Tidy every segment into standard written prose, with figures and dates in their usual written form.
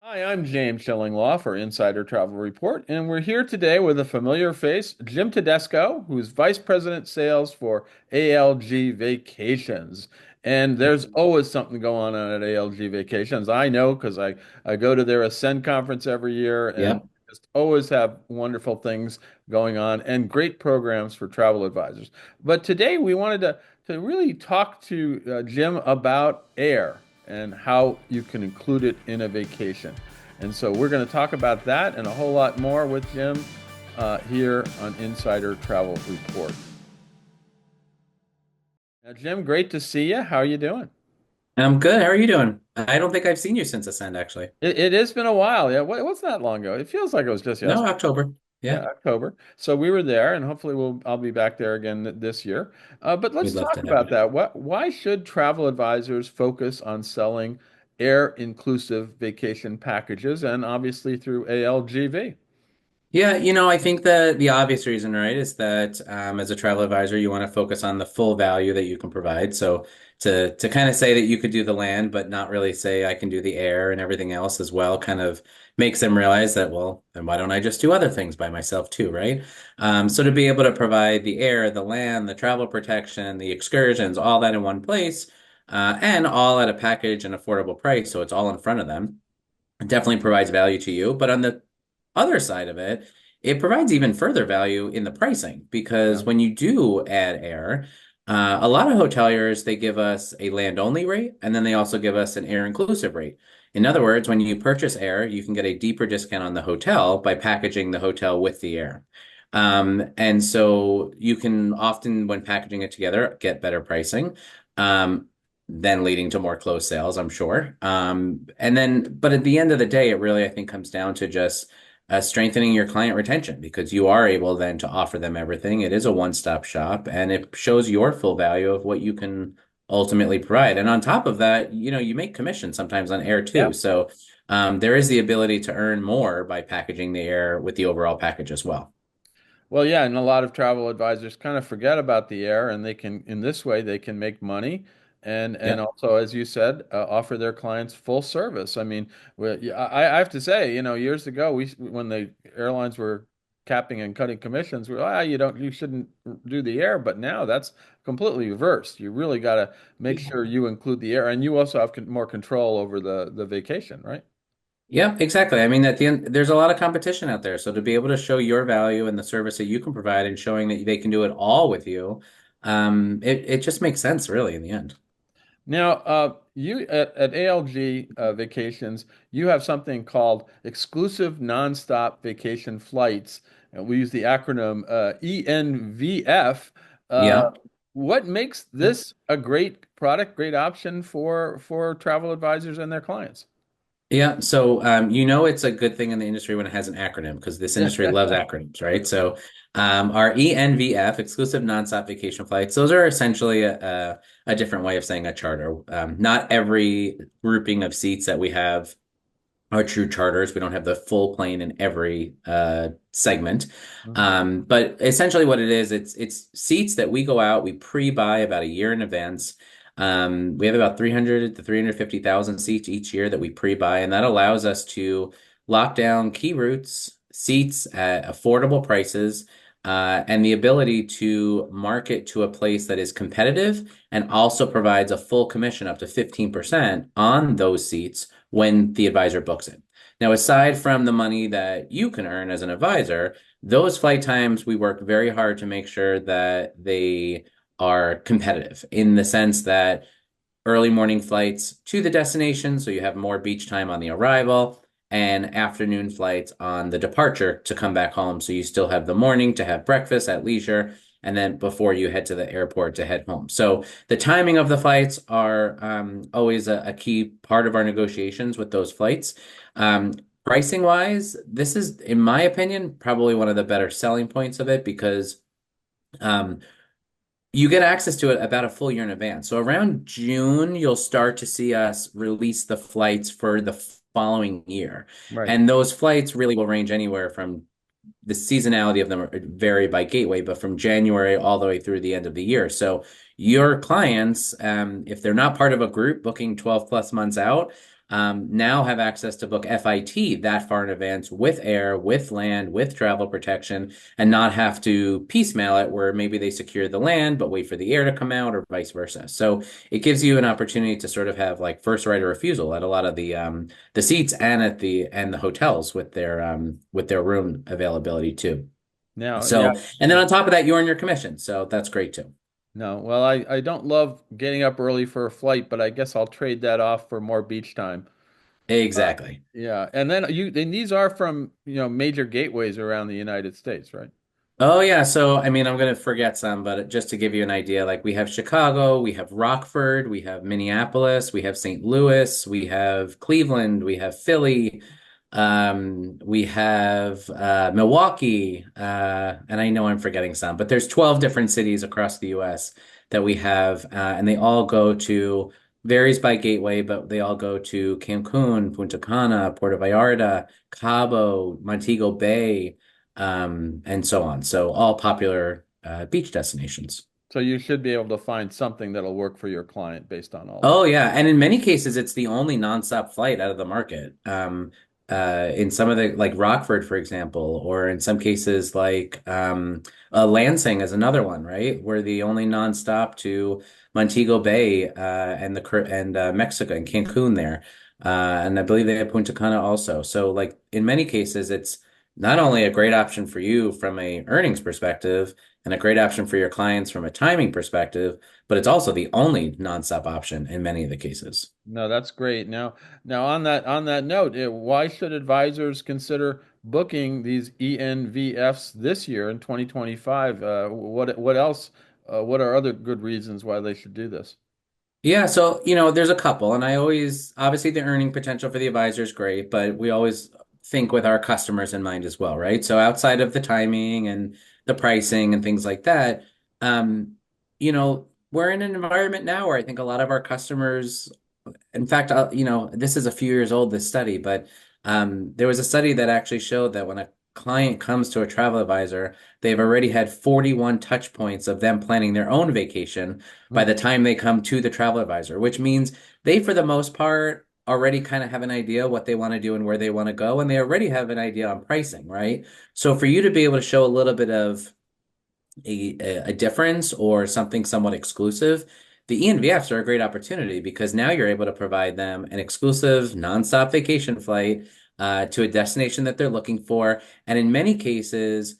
Hi, I'm James Shillinglaw for Insider Travel Report, and we're here today with a familiar face, Jim Tedesco, who's Vice President Sales for ALG Vacations. And there's always something going on at ALG Vacations. I know because I go to their Ascend conference every year and Yep. just always have wonderful things going on and great programs for travel advisors. But today we wanted to really talk to Jim about air and how you can include it in a vacation. And so we're going to talk about that and a whole lot more with Jim here on Insider Travel Report. Now, Jim, great to see you. How are you doing? I'm good. How are you doing? I don't think I've seen you since Ascend, actually. It has been a while. Yeah, what's that long ago? It feels like it was just No, yesterday. October. Yeah, Yeah, October. So we were there, and hopefully I'll be back there again this year. But let's we'd love talk to have about you. that. Why should travel advisors focus on selling air-inclusive vacation packages, and obviously through ALGV? Yeah, I think that the obvious reason, right, is that as a travel advisor, you want to focus on the full value that you can provide. So to kind of say that you could do the land, but not really say I can do the air and everything else as well, kind of makes them realize that, well, then why don't I just do other things by myself too, right? So to be able to provide the air, the land, the travel protection, the excursions, all that in one place, and all at a package and affordable price, so it's all in front of them, it definitely provides value to you. But on the other side of it, it provides even further value in the pricing Yeah. because when you do add air, a lot of hoteliers they give us a land only rate and then they also give us an air inclusive rate. In other words, when you purchase air, you can get a deeper discount on the hotel by packaging the hotel with the air. And so you can often, when packaging it together, get better pricing. Then leading to more closed sales, I'm sure. But at the end of the day, it really, I think, comes down to just strengthening your client retention because you are able then to offer them everything. It is a one-stop shop and it shows your full value of what you can ultimately provide. And on top of that, you make commission sometimes on air Yeah. too. So there is the ability to earn more by packaging the air with the overall package as well. Well, yeah, and a lot of travel advisors kind of forget about the air, and they can, in this way, they can make money, and Yep. also, as you said, offer their clients full service. I mean, yeah, I have to say, years ago, when the airlines were capping and cutting commissions, you shouldn't do the air, but now that's completely reversed. You really got to make sure you include the air, and you also have more control over the vacation, right? Yeah, exactly. I mean, at the end, there's a lot of competition out there. So to be able to show your value and the service that you can provide and showing that they can do it all with you, it just makes sense really in the end. Now, you at ALG Vacations, you have something called Exclusive Nonstop Vacation Flights, and we use the acronym ENVF. Yeah. What makes this a great product, great option for travel advisors and their clients? Yeah, so it's a good thing in the industry when it has an acronym because this industry loves acronyms, right? So our ENVF, exclusive nonstop vacation flights, those are essentially a different way of saying a charter. Not every grouping of seats that we have are true charters. We don't have the full plane in every segment. Mhm. But essentially what it is, it's seats that we go out, we pre-buy about a year in advance. We have about 300 to 350,000 seats each year that we pre-buy, and that allows us to lock down key routes, seats at affordable prices, and the ability to market to a place that is competitive and also provides a full commission up to 15% on those seats when the advisor books it. Now, aside from the money that you can earn as an advisor, those flight times we work very hard to make sure that they are competitive in the sense that early morning flights to the destination, so you have more beach time on the arrival, and afternoon flights on the departure to come back home. So you still have the morning to have breakfast at leisure, and then before you head to the airport to head home. So the timing of the flights are always a key part of our negotiations with those flights. Pricing wise, this is, in my opinion, probably one of the better selling points of it because um, you get access to it about a full year in advance. So around June, you'll start to see us release the flights for the following year. Right. And those flights really will range anywhere from the seasonality of them vary by gateway, but from January all the way through the end of the year. So your clients, if they're not part of a group booking 12 plus months out, now have access to book FIT that far in advance with air, with land, with travel protection, and not have to piecemeal it where maybe they secure the land but wait for the air to come out or vice versa. So it gives you an opportunity to sort of have like first right of refusal at a lot of the seats and at the hotels with their room availability too. Now, yeah, So, and then on top of that, you earn your commission. So that's great too. no. Well, I don't love getting up early for a flight, but I guess I'll trade that off for more beach time. Exactly. Yeah, and then and these are from, major gateways around the United States, right? Oh yeah, so I mean, I'm gonna forget some, but just to give you an idea, like we have Chicago, we have Rockford, we have Minneapolis, we have St. Louis, we have Cleveland, we have Philly, we have Milwaukee, and I know I'm forgetting some, but there's 12 different cities across the U.S. that we have, and they all go to varies by gateway, but they all go to Cancun, Punta Cana, Puerto Vallarta, Cabo, Montego Bay and so on. So all popular beach destinations. So you should be able to find something that'll work for your client based on all that. Oh yeah, and in many cases, it's the only nonstop flight out of the market. In some of the like Rockford, for example, or in some cases like Lansing is another one, right? We're the only nonstop to Montego Bay and Mexico and Cancun there, and I believe they have Punta Cana also. So like in many cases, it's not only a great option for you from a earnings perspective and a great option for your clients from a timing perspective, but it's also the only nonstop option in many of the cases. No, that's great. Now on that note, why should advisors consider booking these ENVFs this year in 2025? What else? What are other good reasons why they should do this? Yeah, so there's a couple, and I always obviously the earning potential for the advisor is great, but we always think with our customers in mind as well, right? So outside of the timing and the pricing and things like that, we're in an environment now where I think a lot of our customers in fact, this is a few years old, this study, but there was a study that actually showed that when a client comes to a travel advisor, they've already had 41 touch points of them planning their own vacation by Hmm. the time they come to the travel advisor, which means they, for the most part, already kind of have an idea what they want to do and where they want to go, and they already have an idea on pricing, right? So for you to be able to show a little bit of a difference or something somewhat exclusive, the ENVFs are a great opportunity because now you're able to provide them an exclusive nonstop vacation flight to a destination that they're looking for. And in many cases,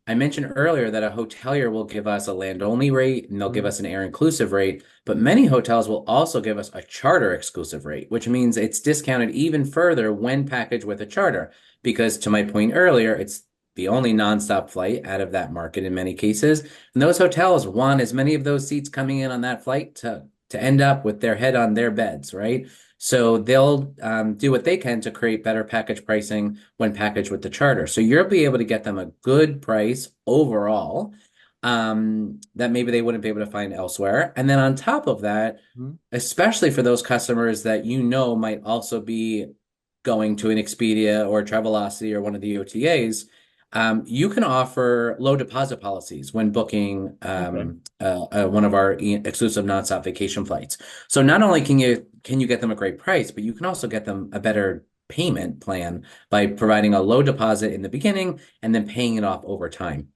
I mentioned earlier that a hotelier will give us a land only rate and they'll give Hmm. us an air inclusive rate, but many hotels will also give us a charter exclusive rate, which means it's discounted even further when packaged with a charter. Because to my point earlier, it's the only nonstop flight out of that market in many cases. And those hotels want as many of those seats coming in on that flight to end up with their head on their beds, right? So they'll do what they can to create better package pricing when packaged with the charter. So you'll be able to get them a good price overall that maybe they wouldn't be able to find elsewhere. And then on top of that, Hmm. especially for those customers that might also be going to an Expedia or Travelocity or one of the OTAs, you can offer low deposit policies when booking Okay. one of our exclusive nonstop vacation flights. So not only can you get them a great price, but you can also get them a better payment plan by providing a low deposit in the beginning and then paying it off over time.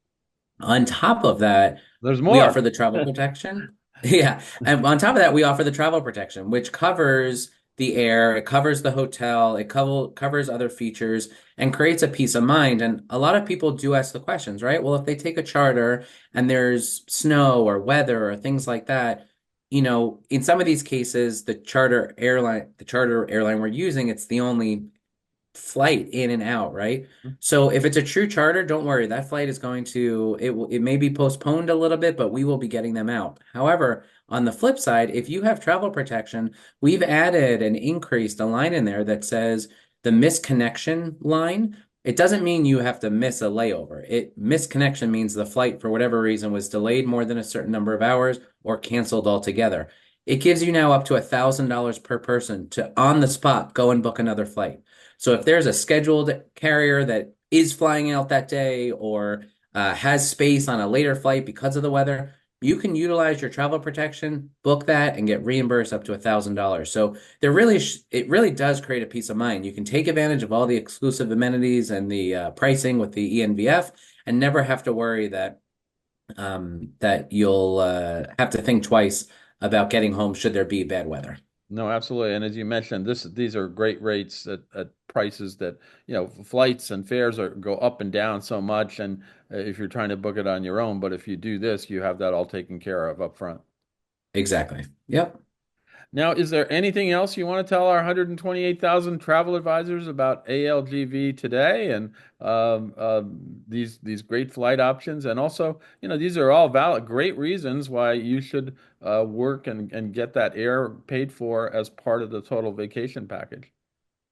On top of that, There's we more. offer the travel protection. Yeah. And on top of that, we offer the travel protection, which covers the air, it covers the hotel, it covers other features and creates a peace of mind. And a lot of people do ask the questions, right? Well, if they take a charter and there's snow or weather or things like that, in some of these cases, the charter airline we're using, it's the only flight in and out, right? So if it's a true charter, don't worry. That flight is it may be postponed a little bit, but we will be getting them out. However, on the flip side, if you have travel protection, we've added and increased a line in there that says the misconnection line. It doesn't mean you have to miss a layover. Misconnection means the flight, for whatever reason, was delayed more than a certain number of hours or canceled altogether. It gives you now up to $1,000 per person to on the spot go and book another flight. So if there's a scheduled carrier that is flying out that day or has space on a later flight because of the weather, you can utilize your travel protection, book that, and get reimbursed up to $1,000. So it really does create a peace of mind. You can take advantage of all the exclusive amenities and the pricing with the ENVF, and never have to worry that you'll have to think twice about getting home should there be bad weather. No, absolutely. And as you mentioned, these are great rates at prices that, flights and fares go up and down so much. And if you're trying to book it on your own, but if you do this, you have that all taken care of up front. Exactly. Yep. Now, is there anything else you want to tell our 128,000 travel advisors about ALGV today and these great flight options? And also, these are all valid, great reasons why you should work and get that air paid for as part of the total vacation package.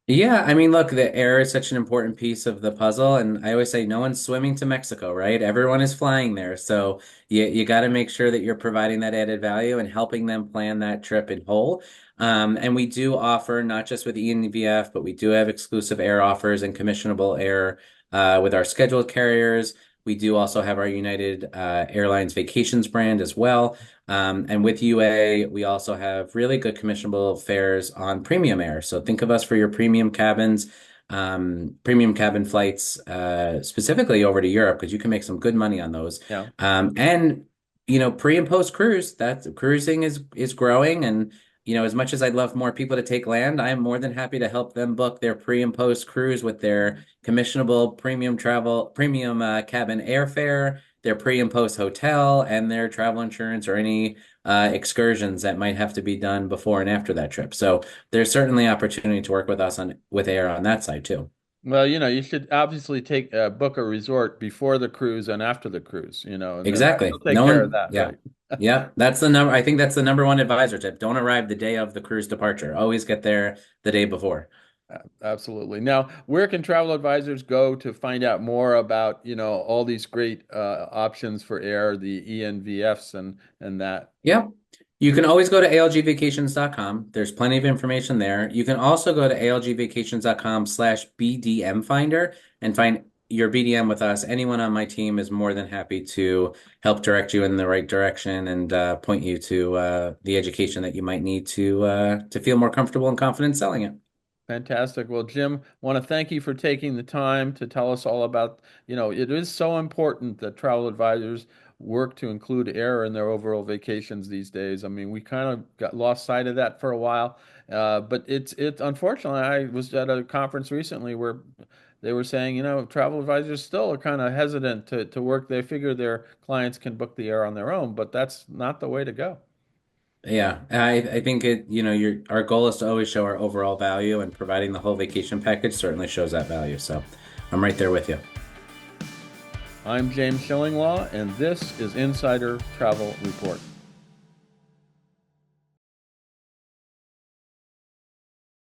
Yeah, I mean, look, the air is such an important piece of the puzzle, and I always say no one's swimming to Mexico, right? Everyone is flying there, so you got to make sure that you're providing that added value and helping them plan that trip in whole. And we do offer not just with ENVF, but we do have exclusive air offers and commissionable air with our scheduled carriers. We do also have our United Airlines Vacations brand as well. And with UA, we also have really good commissionable fares on premium air. So think of us for your premium cabin flights, specifically over to Europe, because you can make some good money on those. Yeah. And pre and post cruise, that cruising is growing, and as much as I'd love more people to take land, I am more than happy to help them book their pre and post cruise with their commissionable premium cabin airfare, their pre and post hotel, and their travel insurance or any excursions that might have to be done before and after that trip. So there's certainly opportunity to work with us with air on that side too. Well, you should obviously take book a resort before the cruise and after the cruise, and then Exactly. they'll take No care of one, that, yeah. right? Yeah, that's the number. I think that's the number one advisor tip. Don't arrive the day of the cruise departure. Always get there the day before. Absolutely. Now, where can travel advisors go to find out more about, all these great options for air, the ENVFs and that? Yep. You can always go to algvacations.com. There's plenty of information there. You can also go to algvacations.com/BDM finder and find your BDM with us. Anyone on my team is more than happy to help direct you in the right direction and point you to the education that you might need to feel more comfortable and confident selling it. Fantastic. Well, Jim, want to thank you for taking the time to tell us all about, it is so important that travel advisors work to include air in their overall vacations these days. I mean, we kind of got lost sight of that for a while. But it's unfortunately, I was at a conference recently where they were saying, travel advisors still are kind of hesitant to work. They figure their clients can book the air on their own, but that's not the way to go. Yeah, I think our goal is to always show our overall value, and providing the whole vacation package certainly shows that value. So I'm right there with you. I'm James Shillinglaw, and this is Insider Travel Report.